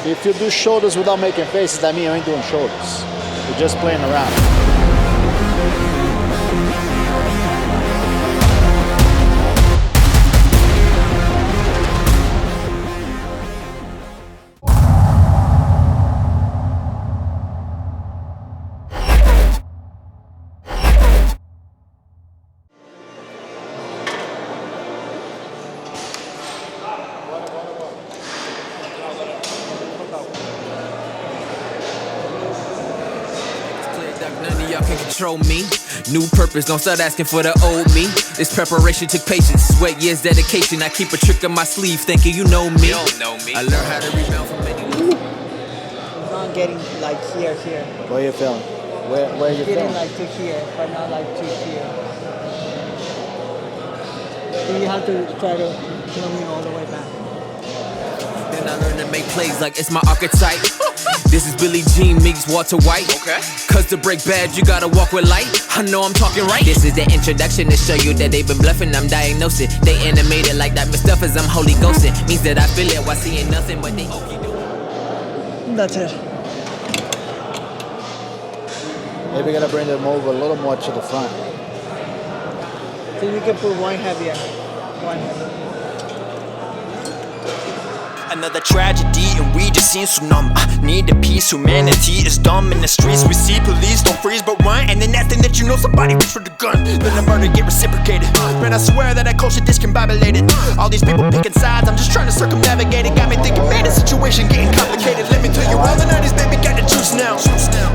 If you do shoulders without making faces, that means you ain't doing shoulders. You're just playing around. None of y'all can control me. New purpose, don't start asking for the old me. This preparation took patience, sweat, years, dedication. I keep a trick on my sleeve, thinking you know me. You don't know me. I learned how to rebound from any. It's not getting like here. Where you feeling? Where you Getting feeling? like to here, but not like to here. So you have to try to kill me all the way back. Then I learned to make plays like it's my archetype. This is Billie Jean meets Walter White. Okay. Cause to break bad, you gotta walk with light. I know I'm talking right. This is the introduction to show you that they've been bluffing. I'm diagnosing. They animated like that stuff as I'm holy ghosting. Means that I feel it while seeing nothing but they okey doke. That's it. Maybe gonna bring the move a little more to the front. So you can put one heavier. One heavier. Another tragedy and we just seem so numb. Need a peace, humanity is dumb. In the streets we see police, don't freeze but run. And the next thing that you know, somebody reach for the gun. Then the murder get reciprocated. Man, I swear that culture discombobulated. All these people picking sides, I'm just trying to circumnavigate it. Got me thinking, man, the situation getting complicated. Let me tell you, all the 90s, baby, got the juice now.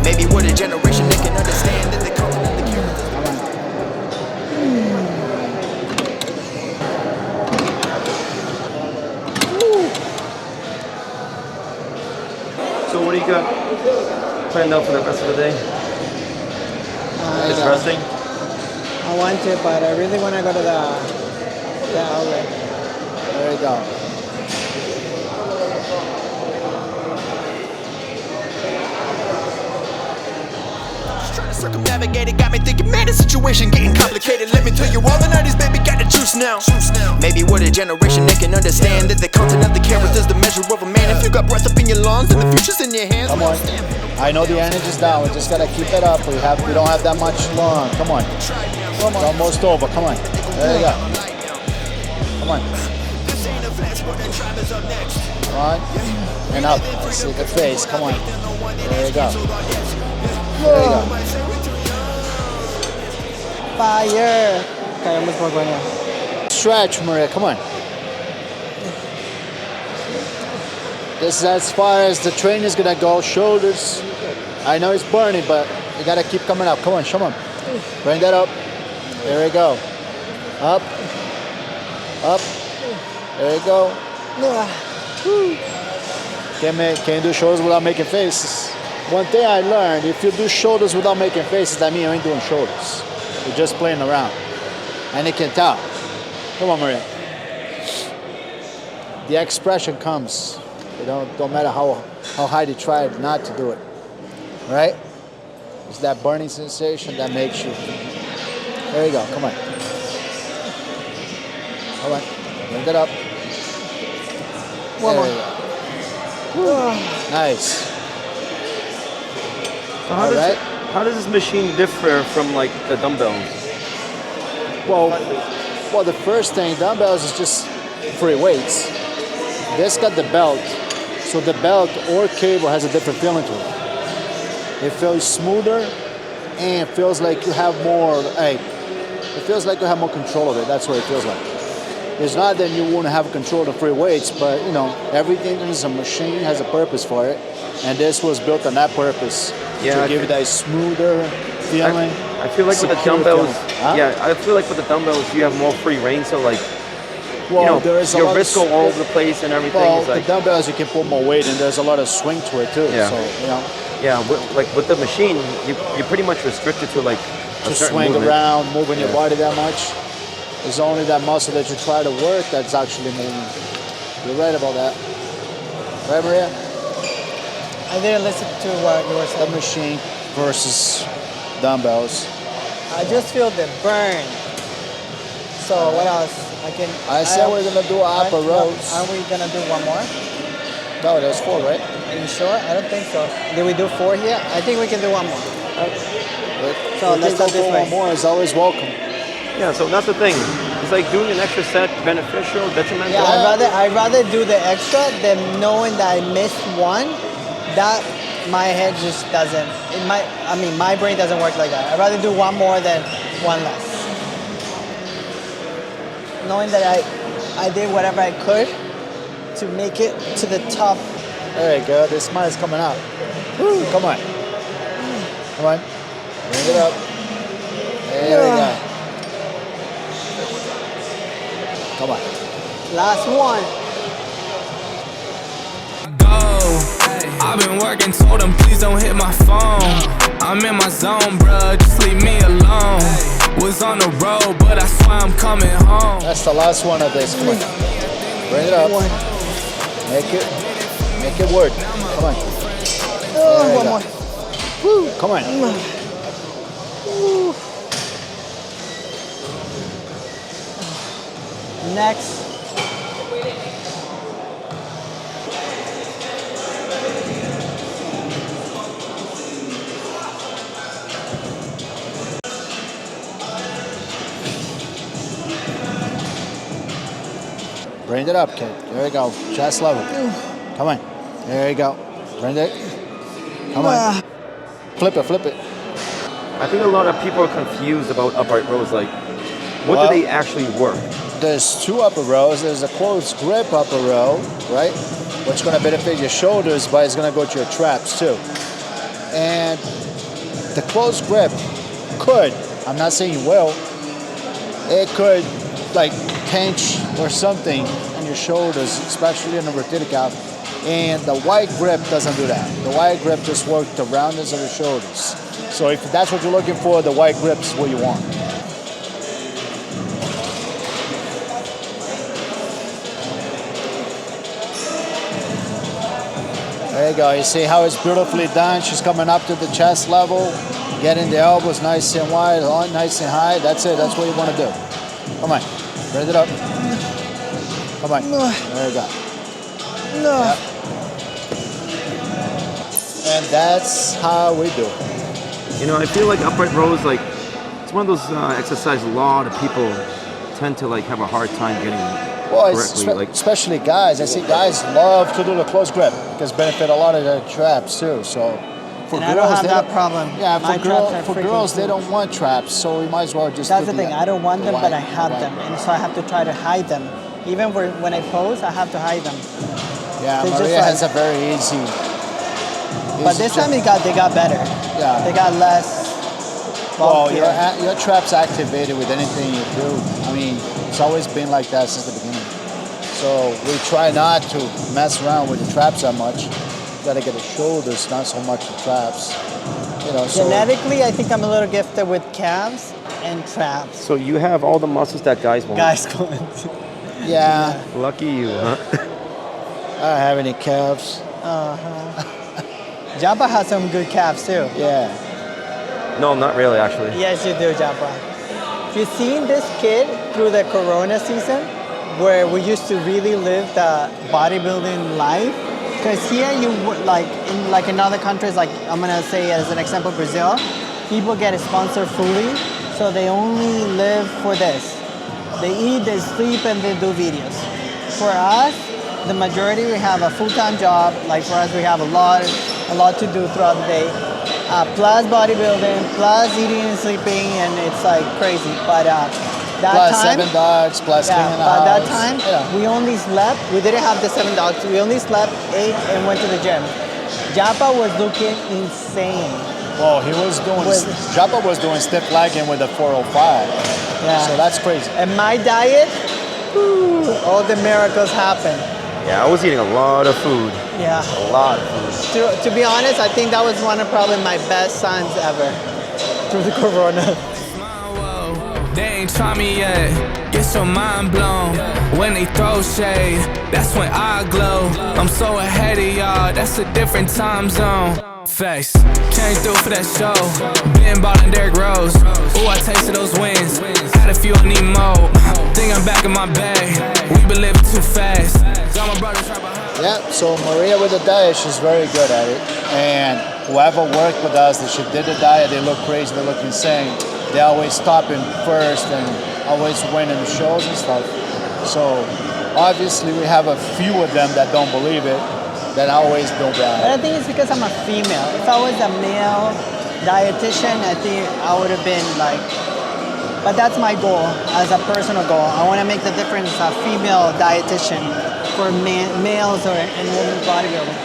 Maybe we're the generation that can understand that the content of the characters. So what do you got planned out for the rest of the day? Just resting? I want to, but I really want to go to the outlet. There you go. Trying to circumnavigate it, got me thinking, man, the situation getting complicated. Let me tell you, all the 90s, baby, got the juice now. Maybe we're the generation that can understand that the content of the character's the measure of a man. If you got breath up in your lungs and the future's in your hands. Come on. I know the energy's down. We just gotta keep it up. We don't have that much long. Come on. It's almost over. Come on. There you go. Come on. Come on. And up. See the face. Come on. There you go. There you go. Fire! Caemos por guanyar. Stretch, Maria. Come on. This is as far as the train is gonna go. Shoulders. I know it's burning, but you gotta keep coming up. Come on, come on. Bring that up. There we go. Up. Up. There you go. Can't do shoulders without making faces. One thing I learned, if you do shoulders without making faces, that means you ain't doing shoulders. You're just playing around. And you can tell. Come on, Maria. The expression comes. It don't matter how hard you try not to do it. Right? It's that burning sensation that makes you. There you go. Come on. Come on. Bring it up. One more. Nice. So how does this machine differ from like the dumbbells? Well, the first thing, dumbbells is just free weights. This got the belt, so the belt or cable has a different feeling to it. It feels smoother, and it feels like you have more. It feels like you have more control of it. That's what it feels like. It's not that you won't have control of the free weights, but you know everything is a machine has a purpose for it, and this was built on that purpose to give you that smoother feeling. I feel like with the dumbbells, I feel like with the dumbbells you have more free reign. So like, there is your wrists go all over the place and everything. Well, like, the dumbbells you can put more weight, and there's a lot of swing to it too. Yeah. So with the machine, you're pretty much restricted to like a to certain swing movement. around, moving your body that much. It's only that muscle that you try to work that's actually moving. You're right about that. Right, Maria? I didn't listen to what you were saying. The machine versus dumbbells. I just feel the burn. So what else? I said we're gonna do upper rows. Are we gonna do one more? No, there's 4, right? Are you sure? I don't think so. Did we do 4 here? I think we can do 1 more. So If let's they go start this for way. 1 more is always welcome. Yeah, so that's the thing. It's like doing an extra set beneficial, detrimental. Yeah, I'd rather do the extra than knowing that I missed 1. That my head just doesn't. My brain doesn't work like that. I'd rather do 1 more than 1 less. Knowing that I did whatever I could to make it to the top. There you go. The smile is coming out. Woo, come on. Come on. Bring it up. There we go. Come on. Last one. I've been working, told them please don't hit my phone. I'm in my zone, bruh, just leave me alone. Was on the road, but I swear I'm coming home. That's the last one of this. Come on. Bring it up. Make it work. Come on. There 1 more. Woo, come on. Woo. Next. Bring it up, kid. There you go. Chest level. Come on. There you go. Bring it. Come on. Flip it. I think a lot of people are confused about upright rows. Like, what Well, do they actually work? There's 2 upper rows. There's a closed grip upper row, right? Which is going to benefit your shoulders, but it's going to go to your traps too. And the closed grip could, I'm not saying you will, it could like pinch or something on your shoulders, especially in the rotator cuff. And the wide grip doesn't do that. The wide grip just works the roundness of the shoulders. So if that's what you're looking for, the wide grip's what you want. There you go. You see how it's beautifully done? She's coming up to the chest level, getting the elbows nice and wide, nice and high. That's it. That's what you want to do. Come on. Raise it up. Come on. There you go. No. Yep. And that's how we do it. You know, I feel like upright rows, like, it's one of those exercises a lot of people tend to like have a hard time getting Well, correctly. especially guys. I see guys love to do the close grip because benefit a lot of their traps too. So for And girls, I don't have they that problem. Yeah, My traps are for freaking girls, they cool. don't want traps, so we might as well just. That's do the thing. I don't want them, but I have wide. them, and so I have to try to hide them. Even when I pose, I have to hide them. Yeah, They're just Maria like- has a very easy. But this time they got better. Yeah. They got less. Well, bulkier. your trap's activated with anything you do. I mean, it's always been like that since the beginning. So we try not to mess around with the traps that much. Got to get the shoulders, not so much the traps. You know, so Genetically, I think I'm a little gifted with calves and traps. So you have all the muscles that guys want. Guys going. yeah, Lucky you, huh? I don't have any calves. Japa has some good calves too. Yeah. No, not really, actually. Yes, you do, Japa. You've seen this kid through the Corona season, where we used to really live the bodybuilding life. Because here you would in other countries, like I'm gonna say as an example, Brazil, people get sponsored fully, so they only live for this. They eat, they sleep, and they do videos. For us, the majority we have a full-time job. Like for us, we have a lot to do throughout the day. Plus bodybuilding, plus eating and sleeping, and it's like crazy. But that Plus time, 7 dogs, plus yeah, cleaning the but that house. time Yeah. we only slept. We didn't have the 7 dogs. We only slept, ate, and went to the gym. Japa was looking insane. Well, he was doing. Japa was doing stiff legging with a 405. Yeah. So that's crazy. And my diet, whew, all the miracles happened. Yeah, I was eating a lot of food. Yeah. A lot of food. To be honest, I think that was one of probably my best signs ever through the Corona. They ain't try me yet, get your mind blown. When they throw shade, that's when I glow. I'm so ahead of y'all, that's a different time zone. Face, came through for that show. Been ballin' Derrick Rose. Ooh, I tasted those wins. Had a few I need more. Think I'm back in my bag. We been living too fast. Got my brothers right behind. Yeah, so Maria with the diet, she's very good at it. And whoever worked with us, that she did the diet, they look crazy, they look insane. They always stopping first and always winning the shows and stuff. So obviously we have a few of them that don't believe it, that always do But bad. I think it's because I'm a female. If I was a male dietitian, I think I would have been like, but that's my goal as a personal goal. I want to make the difference a female dietitian for males or in women's bodybuilding.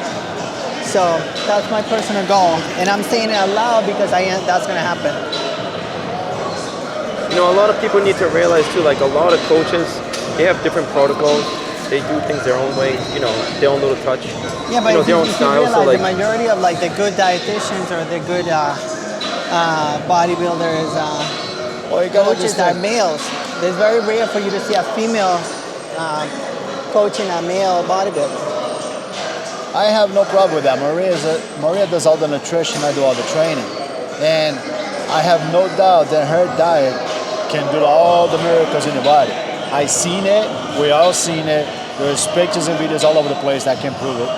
So that's my personal goal, and I'm saying it out loud because that's going to happen. You know, a lot of people need to realize too, like a lot of coaches, they have different protocols. They do things their own way, you know, their own little touch. Yeah, but you know, if their you, own if you style. realize So like, the majority of like the good dietitians or the good bodybuilders, Well, you gotta coaches are understand. males. It's very rare for you to see a female coaching a male bodybuilder. I have no problem with that. Maria does all the nutrition, I do all the training. And I have no doubt that her diet can do all the miracles in the body. I seen it, we all seen it. There's pictures and videos all over the place that can prove it.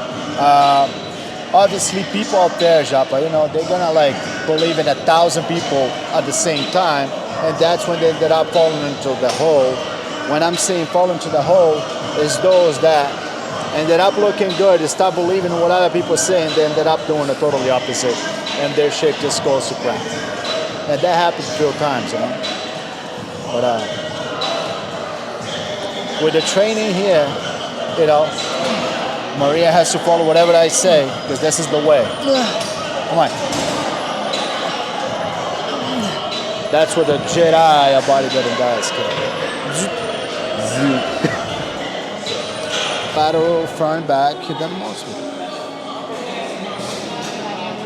Obviously people out there, Japa, you know, they're gonna like believe in 1,000 people at the same time, and that's when they ended up falling into the hole. When I'm saying fall into the hole, is those that ended up looking good, they stop believing in what other people say, and they ended up doing the totally opposite, and their shape just goes to crap. And that happens a few times, you know. But with the training here, you know, Maria has to follow whatever I say, because this is the way. Come on. That's what the Jedi of bodybuilding does, kid. Lateral, front, back, hit them mostly.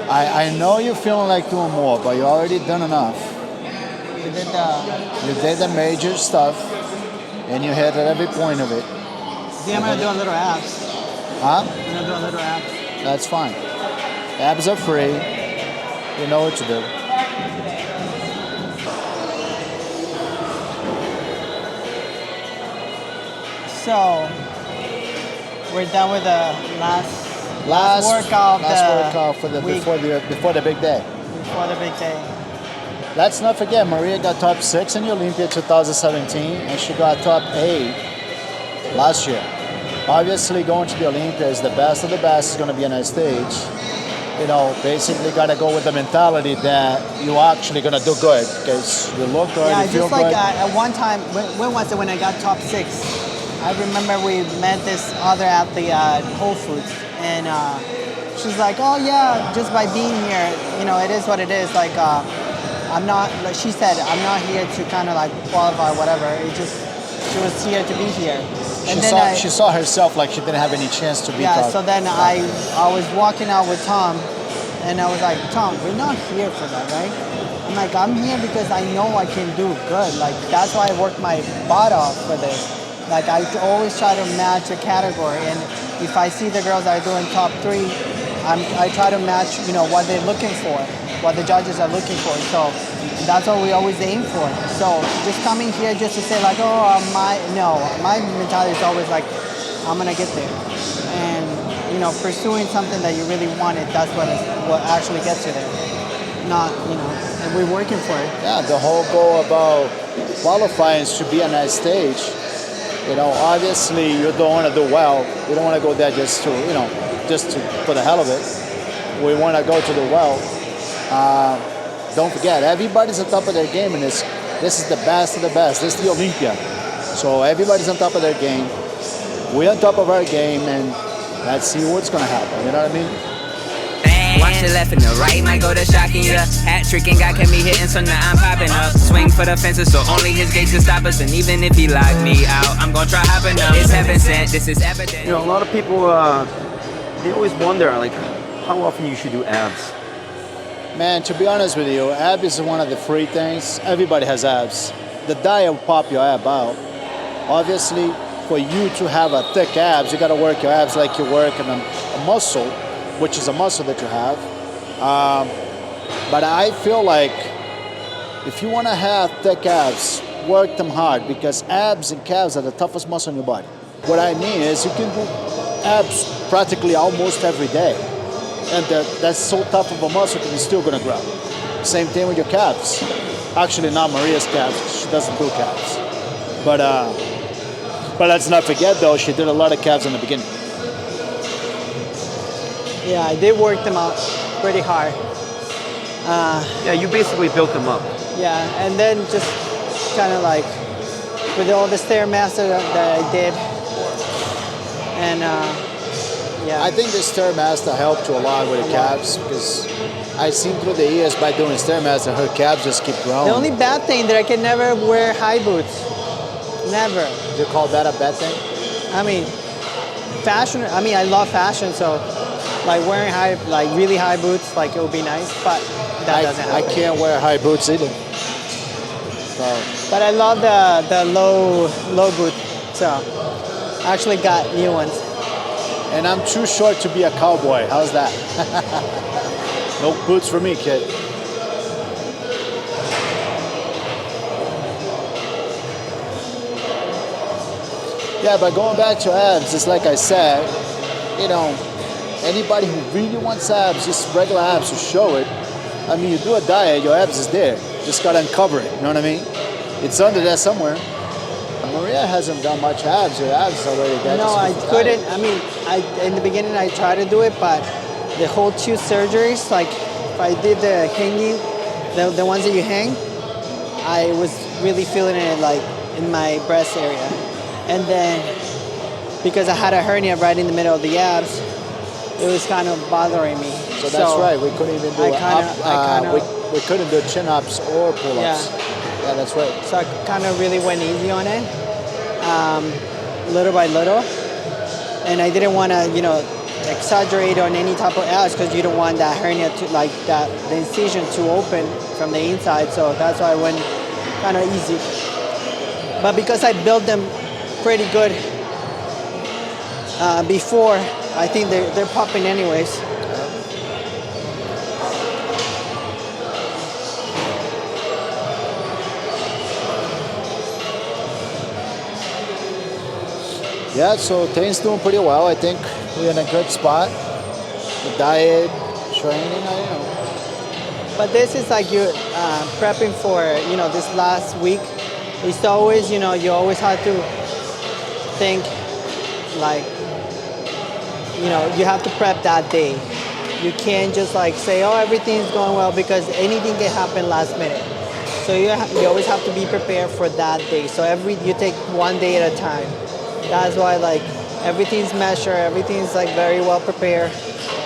I know you're feeling like doing more, but you already done enough. We did You did the major stuff, and you hit at every point of it. I'm gonna do a little abs. Huh? I'm gonna do a little abs. That's fine. Abs are free. You know what to do. So we're done with the last workout. Last workout for the week before the big day. before the big day. Let's not forget, Maria got top 6 in the Olympia 2017, and she got top 8 last year. Obviously, going to the Olympia is the best of the best. Is going to be on a stage. You know, basically got to go with the mentality that you're actually going to do good because you look good, Yeah, you feel just like good. at one time, when was it when I got top 6? I remember we met this other athlete at Whole Foods, and she's like, "Oh yeah, just by being here, you know, it is what it is." Like, I'm not. Like she said, I'm not here to kind of like qualify, whatever. It just she was here to be here. And She saw herself like she didn't have any chance to be yeah. top. So then I was walking out with Tom, and I was like, "Tom, we're not here for that, right?" I'm like, "I'm here because I know I can do good. Like that's why I worked my butt off for this." Like I always try to match a category, and if I see the girls that are doing top 3, I try to match, you know, what they're looking for, what the judges are looking for. So that's what we always aim for. So just coming here just to say like, oh, my mentality is always like, I'm gonna get there, and you know, pursuing something that you really wanted. That's what actually gets you there. Not, you know, and we're working for it. Yeah, the whole goal about qualifying is to be on that stage. You know, obviously you don't want to do well. You don't want to go there just to, you know, for the hell of it. We want to go to do well. Don't forget, everybody's on top of their game in this. This is the best of the best. This is the Olympia. So everybody's on top of their game. We're on top of our game, and let's see what's going to happen. You know what I mean? Watch the left and the right, might go to shocking ya. Hat tricking, God kept me hitting, so now I'm popping up. Swing for the fences, so only his gates can stop us. And even if he locked me out, I'm gonna try hopping up. It's heaven sent, this is evident. you know, a lot of people, they always wonder, like, how often you should do abs. Man, to be honest with you, ab is one of the free things. Everybody has abs. The diet will pop your ab out. Obviously, for you to have a thick abs, you gotta work your abs like you're working a muscle, which is a muscle that you have. But I feel like if you wanna have thick abs, work them hard, because abs and calves are the toughest muscle in your body. What I mean is you can do abs practically almost every day. And that's so tough of a muscle because it's still gonna grow. Same thing with your calves. Actually, not Maria's calves. She doesn't do calves. But let's not forget though, she did a lot of calves in the beginning. Yeah, I did work them out pretty hard. Yeah, you basically built them up. Yeah, and then just kind of like with all the Stairmaster that I did, and yeah. I think the Stairmaster helped you a lot with the calves because I've seen through the years by doing Stairmaster, her calves just keep growing. The only bad thing that I can never wear high boots. Never. Do you call that a bad thing? I mean, fashion. I mean, I love fashion, so like wearing really high boots, like it would be nice, but that doesn't happen. I can't wear high boots either. So. But I love the low boot, so I actually got new ones. And I'm too short to be a cowboy. How's that? No boots for me, kid. Yeah, but going back to abs, it's like I said, you know, anybody who really wants abs, just regular abs, to show it. I mean, you do a diet, your abs is there. Just gotta uncover it, you know what I mean? It's under there somewhere. Maria hasn't done much abs. Your abs already there. No, I couldn't. I mean, in the beginning I tried to do it, but the whole 2 surgeries, like if I did the hanging, the ones that you hang, I was really feeling it like in my breast area. And then because I had a hernia right in the middle of the abs, it was kind of bothering me. So that's right. We couldn't even do we couldn't do chin-ups or pull-ups. Yeah, that's right. So I kind of really went easy on it, little by little. And I didn't want to, you know, exaggerate on any type of abs because you don't want that hernia to, like that, the incision to open from the inside. So that's why I went kind of easy. But because I built them pretty good before, I think they're popping anyways. Yeah, so Tane's doing pretty well. I think we're in a good spot. The diet, training, I don't know. But this is like you're prepping for, you know, this last week. It's always, you know, you always have to think like, you know, you have to prep that day. You can't just like say, oh, everything's going well, because anything can happen last minute. So you always have to be prepared for that day. So you take one day at a time. That's why like everything's measured, everything's like very well prepared.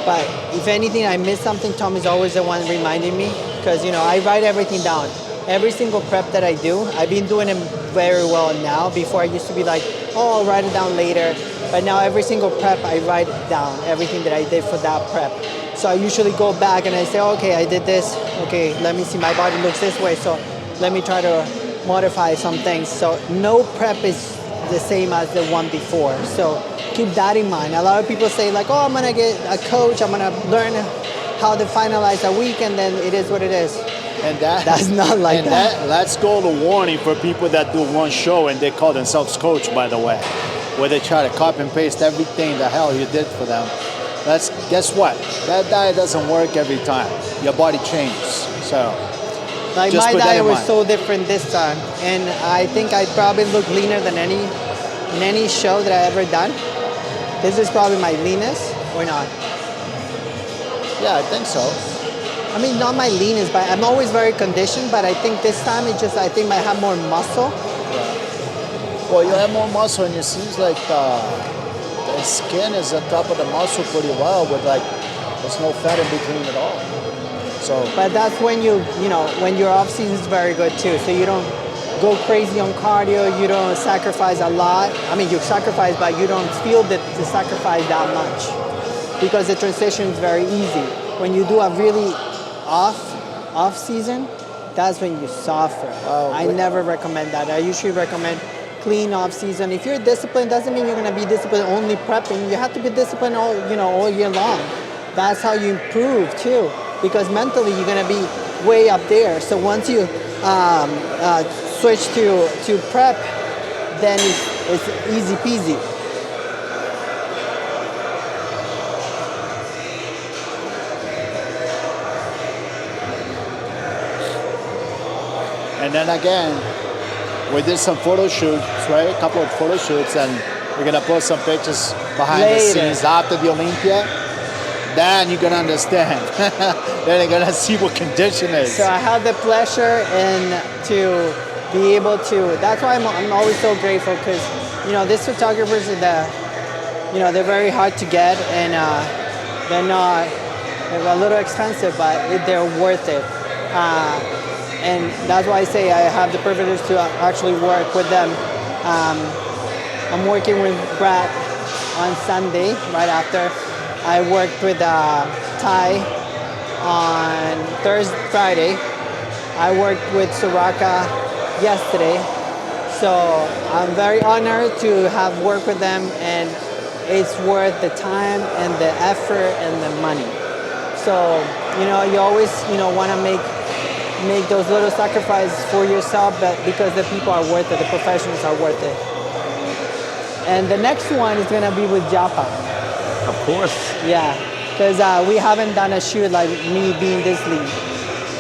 But if anything, I miss something, Tom is always the one reminding me, because, you know, I write everything down. Every single prep that I do, I've been doing it very well now. Before I used to be like, oh, I'll write it down later. But now every single prep, I write it down, everything that I did for that prep. So I usually go back and I say, okay, I did this. Okay, let me see, my body looks this way. So let me try to modify some things. So no prep is the same as the one before. So keep that in mind. A lot of people say like, oh, I'm gonna get a coach, I'm gonna learn how to finalize a week, and then it is what it is. And that's not like that. Let's go to warning for people that do one show and they call themselves coach, by the way, where they try to copy and paste everything the hell you did for them. Guess what? That diet doesn't work every time. Your body changes. So like my diet was so different this time, and I think I probably look leaner than any show that I ever done. This is probably my leanest, or not? Yeah, I think so. I mean, not my leanest, but I'm always very conditioned. But I think this time I think I have more muscle. Yeah. Well, you have more muscle, and it seems like the skin is on top of the muscle pretty well, with like there's no fat in between at all. So. But that's when when your off season is very good too. So you don't go crazy on cardio. You don't sacrifice a lot. I mean, you sacrifice, but you don't feel the sacrifice that much, because the transition is very easy. When you do a really off season, that's when you suffer. I never recommend that. I usually recommend clean off season. If you're disciplined, doesn't mean you're gonna be disciplined only prepping. You have to be disciplined all year long. That's how you improve too, because mentally you're gonna be way up there. So once you switch to prep, then it's easy peasy. And then again, we did some photo shoots, right? A couple of photo shoots, and we're gonna post some pictures behind the scenes after the Olympia. Then you're gonna understand. Then you're gonna see what condition is. So I had the pleasure and to be able to. That's why I'm always so grateful, because these photographers are they're very hard to get, and they're a little expensive, but they're worth it. And that's why I say I have the privilege to actually work with them. I'm working with Brad on Sunday, right after. I worked with Ty on Friday. I worked with Soraka yesterday. So I'm very honored to have worked with them, and it's worth the time and the effort and the money. So, you always, want to make those little sacrifices for yourself, but because the people are worth it, the professionals are worth it. And the next one is going to be with Japa. Of course. Yeah, because we haven't done a shoot like me being this lead.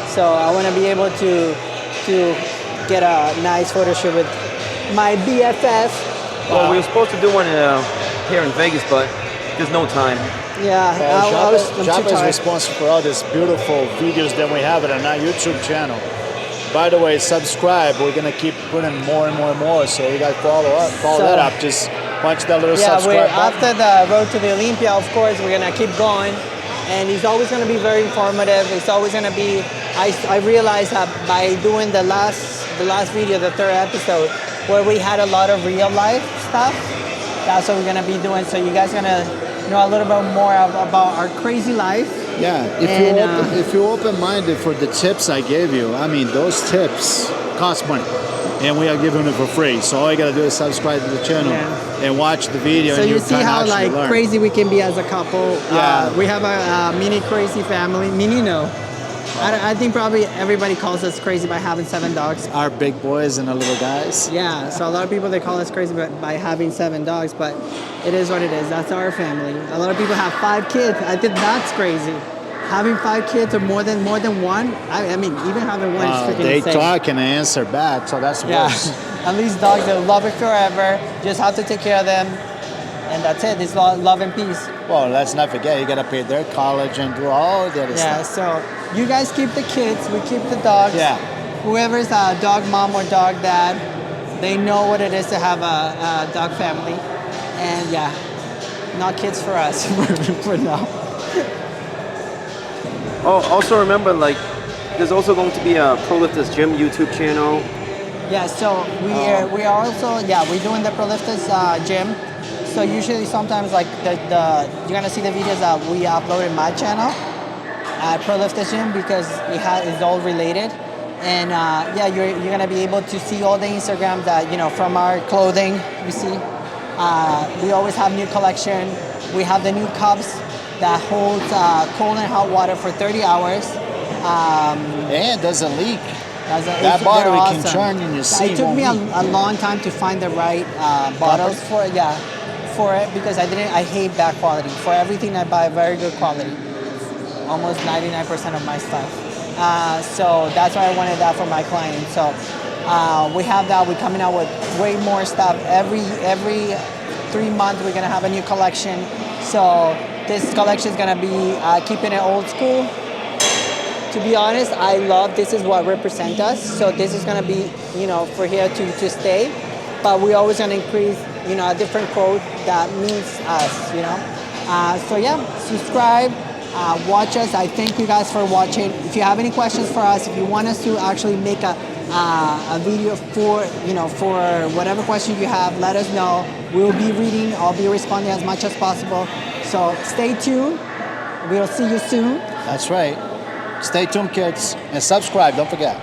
So I want to be able to get a nice photo shoot with my BFF. Well, we were supposed to do one here in Vegas, but there's no time. Yeah, I'm Japa too is tired. responsible for all these beautiful videos that we have on our YouTube channel. By the way, subscribe. We're gonna keep putting more and more and more. So you guys follow that up. Just punch that little subscribe button. After the road to the Olympia, of course, we're gonna keep going, and it's always gonna be very informative. It's always gonna be. I realized that by doing the last video, the third episode, where we had a lot of real life stuff, that's what we're gonna be doing. So you guys gonna know a little bit more about our crazy life. Yeah, if you're open-minded for the tips I gave you, I mean, those tips cost money, and we are giving it for free. So all you gotta do is subscribe to the channel and watch the video. So and you see can how actually learn. crazy we can be as a couple. Yeah. We have a mini crazy family. Mini, no. I think probably everybody calls us crazy by having 7 dogs. Our big boys and our little guys. Yeah, so a lot of people, they call us crazy by having 7 dogs, but it is what it is. That's our family. A lot of people have 5 kids. I think that's crazy. Having 5 kids or more than one, I mean, even having one is freaking They insane. talk and they answer back, so that's worse. And these dogs, they'll love it forever. Just have to take care of them, and that's it. It's love and peace. Well, let's not forget, you gotta pay their college and do all the other Yeah, stuff. so you guys keep the kids, we keep the dogs. Yeah. Whoever's a dog mom or dog dad, they know what it is to have a dog family. And yeah, not kids for us for now. Oh, also remember, there's also going to be a Prolifters Gym YouTube channel. Yeah, so we are also, we're doing the Prolifters Gym. So usually sometimes you're gonna see the videos that we upload in my channel at Prolifters Gym, because it's all related. And you're gonna be able to see all the Instagrams that, from our clothing, you see. We always have new collection. We have the new cups that holds cold and hot water for 30 hours. And doesn't leak. That bottle can turn in your seat. It took me a long time to find the right bottles for it, because I hate bad quality. For everything I buy very good quality. Almost 99% of my stuff. So that's why I wanted that for my clients. So we have that. We're coming out with way more stuff. Every 3 months we're gonna have a new collection. So this collection is gonna be keeping it old school. To be honest, I love this is what represents us. So this is gonna be, for here to stay. But we're always gonna increase, a different quote that means us, So subscribe, watch us. I thank you guys for watching. If you have any questions for us, if you want us to actually make a video for whatever question you have, let us know. We'll be reading, I'll be responding as much as possible. So stay tuned. We'll see you soon. That's right. Stay tuned, kids, and subscribe. Don't forget.